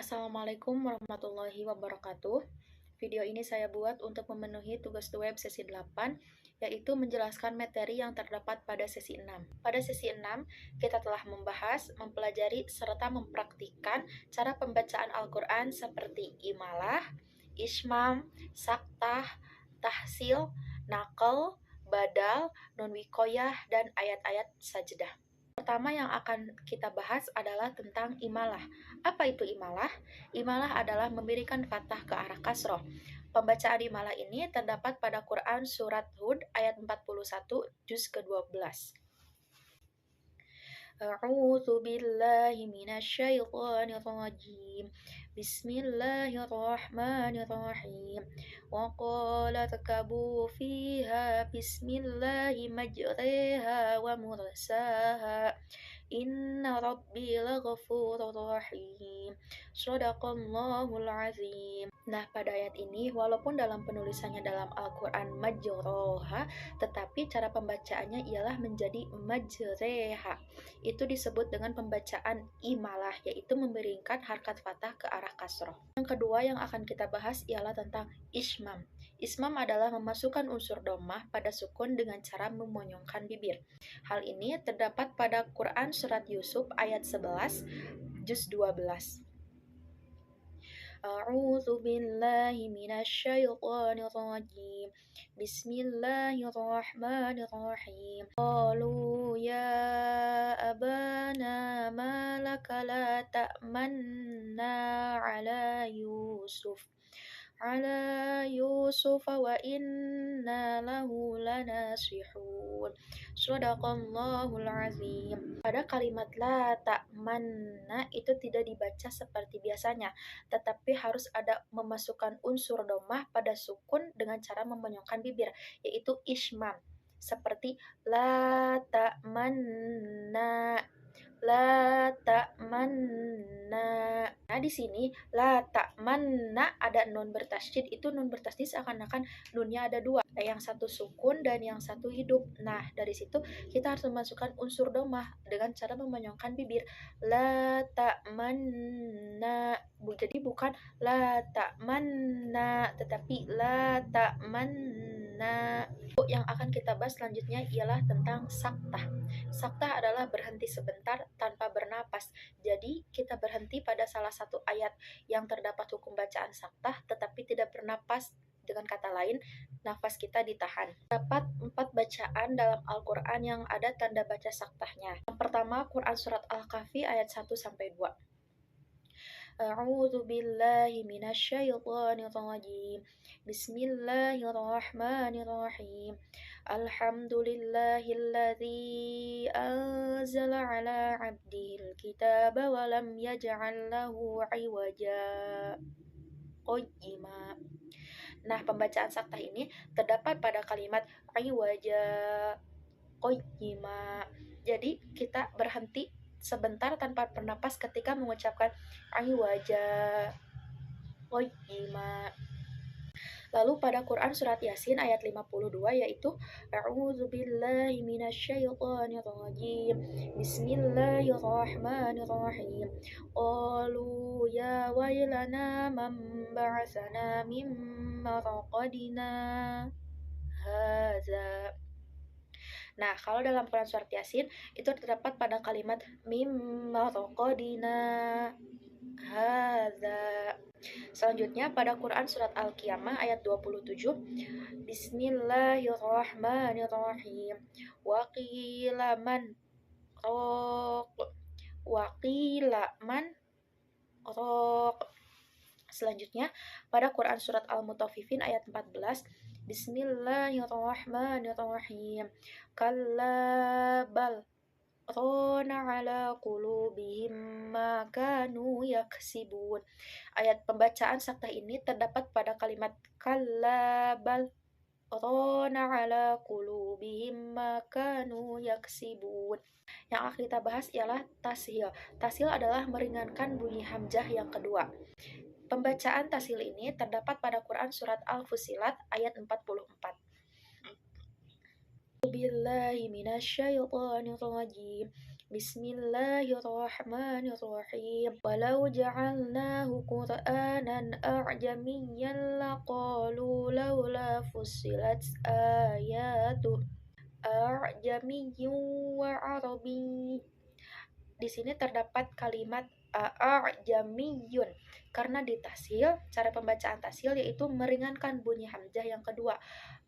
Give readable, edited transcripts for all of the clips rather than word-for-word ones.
Assalamualaikum warahmatullahi wabarakatuh. Video ini saya buat untuk memenuhi tugas web sesi 8, yaitu menjelaskan materi yang terdapat pada sesi 6. Pada sesi 6, kita telah membahas, mempelajari, serta mempraktikkan cara pembacaan Al-Quran seperti imalah, ismam, saktah, tahsil, nakal, badal, nun wikoyah, dan ayat-ayat sajdah. Pertama yang akan kita bahas adalah tentang imalah. Apa itu imalah? Imalah adalah memberikan fathah ke arah kasroh. Pembacaan imalah ini terdapat pada Quran Surat Hud ayat 41 juz ke-12. A'udzu billahi minasyaitonir rajim. Bismillahirrahmanirrahim. Wa qala takabu fiha bismillahi majriha wa mursaha. Inna rabbi laghafurur rahim. Shadaqallahul azim. Nah, pada ayat ini, walaupun dalam penulisannya dalam Al-Quran majroha, tetapi cara pembacaannya ialah menjadi majreha. Itu disebut dengan pembacaan imalah, yaitu memberikan harkat fathah ke arah kasroh. Yang kedua yang akan kita bahas ialah tentang ismam. Ismam adalah memasukkan unsur dhammah pada sukun dengan cara memonyongkan bibir. Hal ini terdapat pada Quran Surat Yusuf ayat 11, juz 12. A'udzu billahi minasyaitonir rajim. Bismillahirrahmanirrahim. Qalu ya abana ma laka la ta'manna ala Yusuf wa inna lahu lanasihun. Shadaqallahul azim. Pada kalimat la ta'manna itu tidak dibaca seperti biasanya, tetapi harus ada memasukkan unsur dhammah pada sukun dengan cara memonyongkan bibir, yaitu ismam. Seperti la ta'manna, la ta'manna. Nah, di sini la ta'manna ada nun bertasydid, itu nun bertasydid seakan-akan nunnya ada dua, yang satu sukun dan yang satu hidup. Nah, dari situ kita harus memasukkan unsur dhammah dengan cara memonyongkan bibir. La ta'manna. Jadi bukan la ta'manna, tetapi la ta'manna. Yang akan kita bahas selanjutnya ialah tentang saktah. Saktah adalah berhenti sebentar tanpa bernapas. Jadi kita berhenti pada salah satu ayat yang terdapat hukum bacaan saktah tetapi tidak bernapas. Dengan kata lain, nafas kita ditahan. Terdapat 4 bacaan dalam Al-Quran yang ada tanda baca saktahnya. Yang pertama, Quran Surat Al-Kahfi ayat 1-2. A'udzu billahi minasyaitonir rajim. Bismillahirrahmanirrahim. Alhamdulillahilladzi anzala ala 'abdihil kitaba wa lam yaj'al lahu 'iwaja qayyima. Nah, pembacaan saktah ini terdapat pada kalimat 'iwaja qayyima. Jadi kita berhenti sebentar tanpa bernapas ketika mengucapkan wajah qayyima. Lalu pada Quran Surat Yasin ayat 52 yaitu A'udzu billahi minasyaitonir rajim. Bismillahirrahmanirrahim. Qalu ya wailana man ba'atsana min marqadina hadza. Nah, kalau dalam Quran Surat Yasin itu terdapat pada kalimat mimma raqadina hadza. Selanjutnya pada Quran Surat Al-Qiyamah ayat 27, Bismillahirrahmanirrahim. Wa qila man raq. Selanjutnya pada Quran Surat Al-Mutaffifin ayat 14, Bismillahirrahmanirrahim. Kalla bal rana ala qulubihim ma kanu yaksibun. Ayat pembacaan saktah ini terdapat pada kalimat kalla bal rana ala qulubihim ma kanu yaksibun. Yang akan kita bahas ialah tashil. Tashil adalah meringankan bunyi hamzah yang kedua. Pembacaan tashil ini terdapat pada Quran Surat Al-Fussilat ayat 44. Billahi minasyaitonir rajim. Bismillahirrahmanirrahim. Walau ja'alnahu Qur'anan a'jamiyyan laqalu laula fussilat ayatu a'jamiyyun wa arabi. Di sini terdapat kalimat a'jamiyun karena di tasil, cara pembacaan tasil yaitu meringankan bunyi hamzah yang kedua.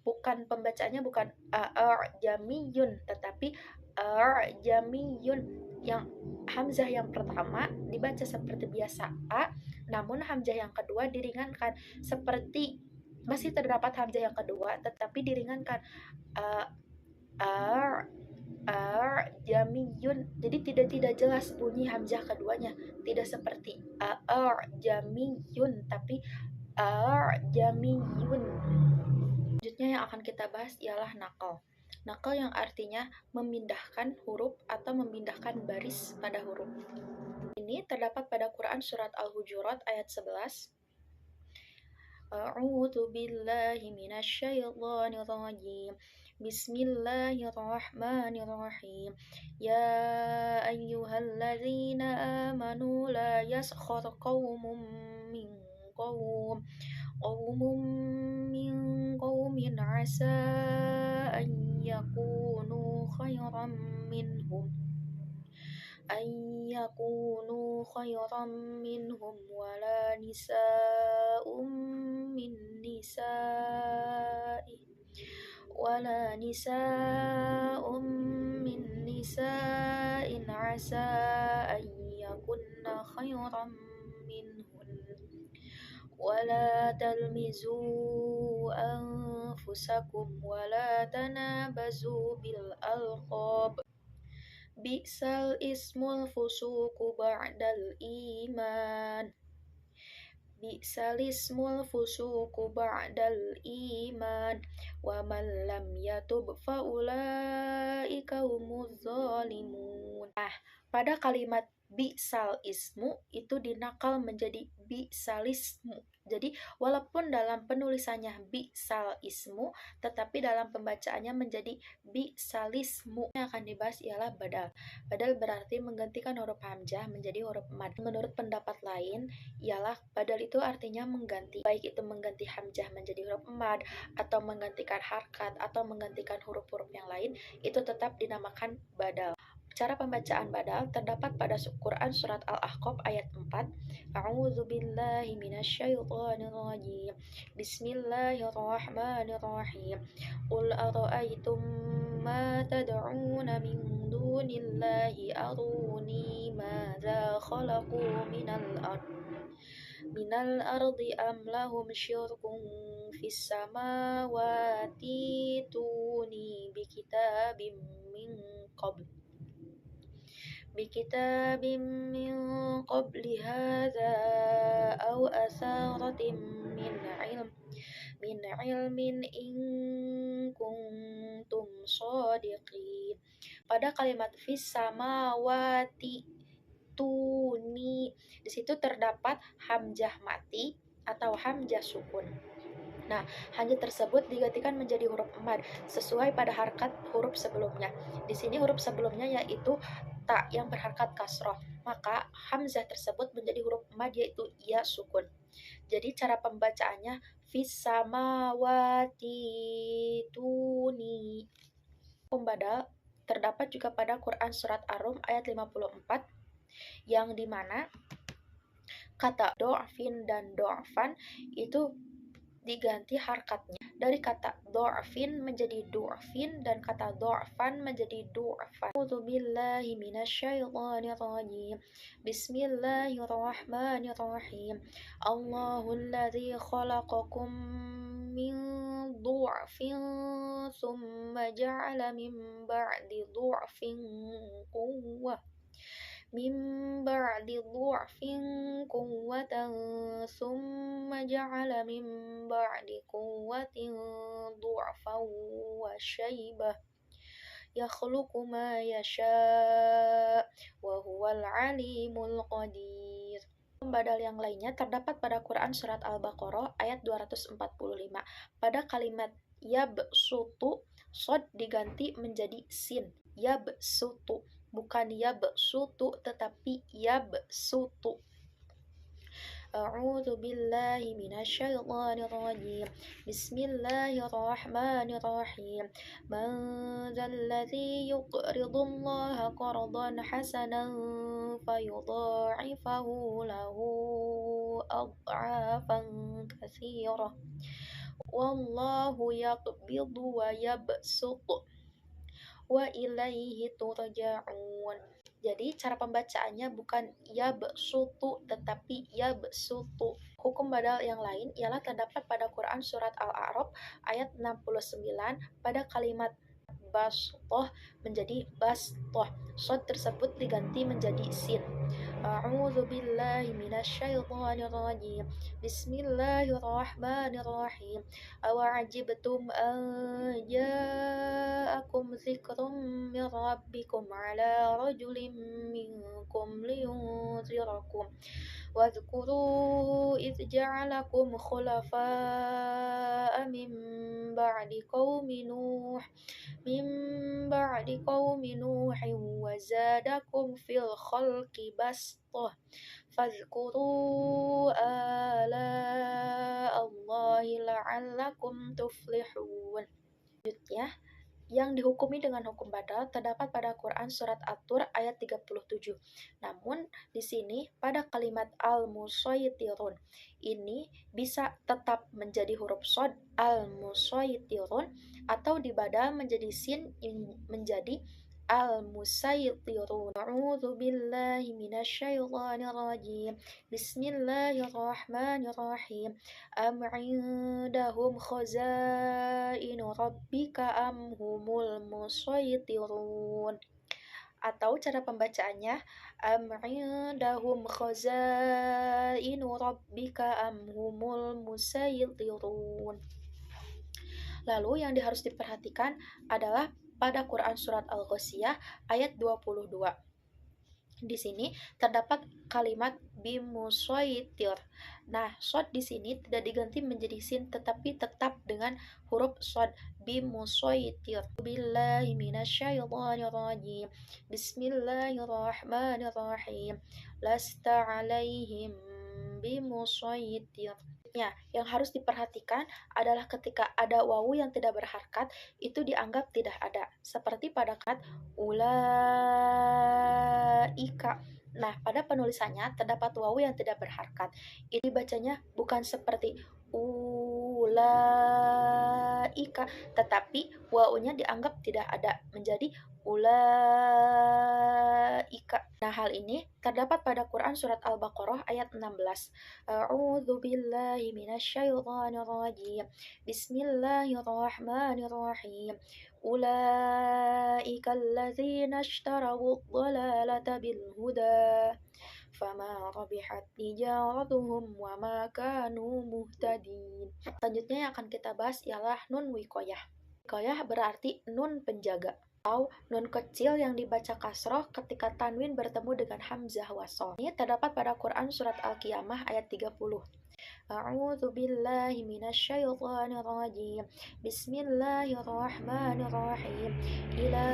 Bukan pembacaannya bukan a'jamiyun tetapi a'jamiyun. Yang hamzah yang pertama dibaca seperti biasa a, namun hamzah yang kedua diringankan seperti masih terdapat hamzah yang kedua tetapi diringankan a jamiyun. Jadi tidak jelas bunyi hamzah keduanya, tidak seperti jamiyun tapi jamiyun. Selanjutnya yang akan kita bahas ialah nakal. Nakal yang artinya memindahkan huruf atau memindahkan baris pada huruf. Ini terdapat pada Quran surat Al-Hujurat ayat 11. A'udzu billahi minasyaitonir rajim. Bismillahirrahmanirrahim. Ya ayyuhalladzina amanu la yaskhar qaumun min qaumin asa an yakunu khairan minhum wala nisa'un min nisa'in asa an yakunna khairan minhun wala talmizu anfusakum wala tanabazu bil alqab. Bi'sal ismul fusuqu ba'dal iman. Bi'sal ismul fusuqu ba'dal iman wa man lam yatub fa ulaika humuz zalimun. Pada kalimat bi'sal ismu itu dinakal menjadi bi'salismu. Jadi walaupun dalam penulisannya bi'sal ismu, tetapi dalam pembacaannya menjadi bi'salismu. Yang akan dibahas ialah badal. Badal berarti menggantikan huruf hamzah menjadi huruf mad. Menurut pendapat lain ialah badal itu artinya mengganti, baik itu mengganti hamzah menjadi huruf mad atau menggantikan harkat atau menggantikan huruf-huruf yang lain, itu tetap dinamakan badal. Cara pembacaan badal terdapat pada Quran surat Al-Ahqaf ayat 4. A'udzu billahi minasyaitonir rajim. Bismillahirrahmanirrahim. Qul ara'aytum ma tad'una min dunillahi aruni madza khalaqu minal ardi am lahum syirkun fis samawati tuni bikitabim min qabli hadza aw asaratin min ilmin in kuntum shadiqin. Pada kalimat fis samawati tuni, di situ terdapat hamzah mati atau hamzah sukun. Nah, hamzah tersebut digantikan menjadi huruf mad sesuai pada harkat huruf sebelumnya. Di sini huruf sebelumnya yaitu ta yang berharkat kasroh, maka hamzah tersebut menjadi huruf mad yaitu ya sukun. Jadi cara pembacaannya fis samawati tuni. Pembadal terdapat juga pada Quran surat Ar-Rum ayat 54 yang dimana kata do'fin dan do'fan itu diganti harkatnya dari kata do'fin menjadi du'fin dan kata do'fan menjadi du'fan. A'udzu billahi minasyaitonir rajim. Bismillahirrahmanirrahim. Allahul ladzi khalaqakum min du'fin tsumma ja'ala min ba'di du'fin quwwah quwwatan summa ja'ala min ba'di quwwatin du'fan wa syaibah yakhluqu ma yasha' wa huwal alimul qadir. Pembadal yang lainnya terdapat pada Quran surat Al-Baqarah ayat 245. Pada kalimat yabsutu, sod diganti menjadi sin, yabsutu. bukan yabsutu tetapi yabsutu. A'udzu billahi minasyaitonir rajim. Bismillahirrahmanirrahim. Man dzalladzi yuqridullaha qardan hasanan fayudha'ifahu lahu ad'afan katsirah. Wallahu yaqbidu wa yabsutu wa ilaihi turja'un. Jadi cara pembacaannya bukan yabsutu tetapi yabsutu. Hukum badal yang lain ialah terdapat pada Quran surat Al-A'raf ayat 69 pada kalimat bastoh menjadi bastoh. Shod tersebut diganti menjadi sin. A'udzu billahi minasyaitonir rajim. Bismillahirrahmanirrahim. Awa'ajibtum an ja'akum dzikrum min rabbikum ala rajulin minkum liyunzirakum. Wadhkuru idh ja'alakum khulafa'a ba'di qaumi Nuh min ba'di qaumi Nuhin wa zadakum fil khalqi bastah. Fadhkuru ala Allahi la'allakum tuflihun. Selanjutnya, yang dihukumi dengan hukum badal terdapat pada Quran surat At-Tur ayat 37. Namun di sini pada kalimat al-musaytirun ini bisa tetap menjadi huruf shad al-musaytirun atau dibadal menjadi sin menjadi al-musaytirun. A'udzu billahi minasyaitonir rajim. Bismillahirrahmanirrahim. Am 'indahum khazainu rabbika am humul musaytirun. Atau cara pembacaannya am 'indahum khazainu rabbika am humul musaytirun. Lalu yang harus diperhatikan adalah pada Quran surat Al-Ghasyiyah ayat 22. Di sini terdapat kalimat bimusaytir. Nah, shad di sini tidak diganti menjadi sin tetapi tetap dengan huruf shad bimusaytir. Billahi minasyaitonir rajim. Bismillahirrahmanirrahim. Lasta 'alaihim bimusaytir. Ya, yang harus diperhatikan adalah ketika ada wawu yang tidak berharkat, itu dianggap tidak ada. Seperti pada kalimat ulaika. Nah, pada penulisannya terdapat wawu yang tidak berharkat. Ini bacanya bukan seperti ulaika, tetapi wawunya dianggap tidak ada, menjadi ulaika. Nah, hal ini terdapat pada Quran surat Al-Baqarah ayat 16. A'udzu billahi minasyaitonir rajim. Bismillahirrahmanirrahim. Ulaika alladzina ishtarawu dhalalata bil huda fama rabihat tijaratuhum wa ma kanu muhtadin. Selanjutnya yang akan kita bahas ialah nun wiqayah. Wiqayah berarti nun penjaga atau nun kecil yang dibaca kasroh ketika tanwin bertemu dengan hamzah wasol. Ini terdapat pada Quran surat Al-Qiyamah ayat 30. A'udzu billahi minasyaitonir rajim. Bismillahirrahmanirrahim. Ila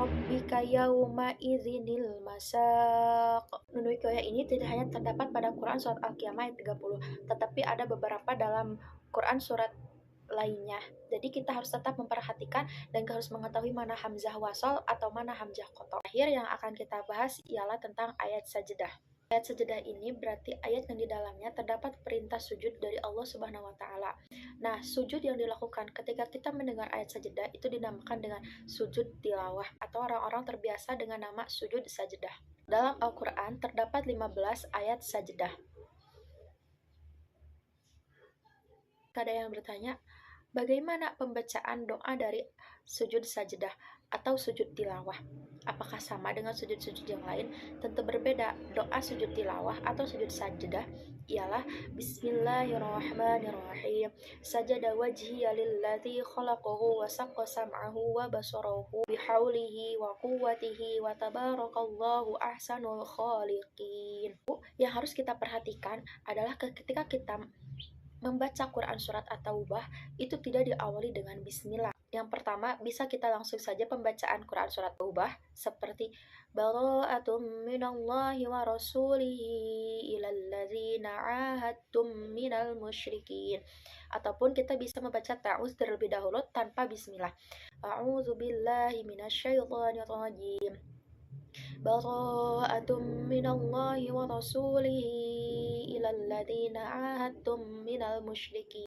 rabbika yauma idzinil masaq. Nun wiqayah ini tidak hanya terdapat pada Quran surat Al-Qiyamah ayat 30, tetapi ada beberapa dalam Quran surat lainnya. Jadi kita harus tetap memperhatikan dan harus mengetahui mana hamzah wasol atau mana hamzah qata'. Akhir yang akan kita bahas ialah tentang ayat sajdah. Ayat sajdah ini berarti ayat yang di dalamnya terdapat perintah sujud dari Allah Subhanahu wa taala. Nah, sujud yang dilakukan ketika kita mendengar ayat sajdah itu dinamakan dengan sujud tilawah atau orang-orang terbiasa dengan nama sujud sajdah. Dalam Al-Qur'an terdapat 15 ayat sajdah. Ada yang bertanya, bagaimana pembacaan doa dari sujud sajdah atau sujud tilawah? Apakah sama dengan sujud-sujud yang lain? Tentu berbeda. Doa sujud tilawah atau sujud sajdah ialah Bismillahirrahmanirrahim. Sajada wajhiya lilladzi khalaqahu wa saqqa sam'ahu wa basarahu bihaulihi wa quwwatihi wa tabarakallahu ahsanul khaliqin. Yang harus kita perhatikan adalah ketika kita membaca Quran surat At-Taubah itu tidak diawali dengan bismillah, Yang pertama, bisa kita langsung saja pembacaan Quran surat Taubah seperti Bara'atum minallahi wa rasulihi ilal ladzina ahadtum minal musyrikin. Ataupun kita bisa membaca ta'uz terlebih dahulu tanpa bismillah. A'udzu billahi minasyaitonir rajim. Bara'atum minallahi wa rasulihi ilal ladzina ahadtum minal musyrikin.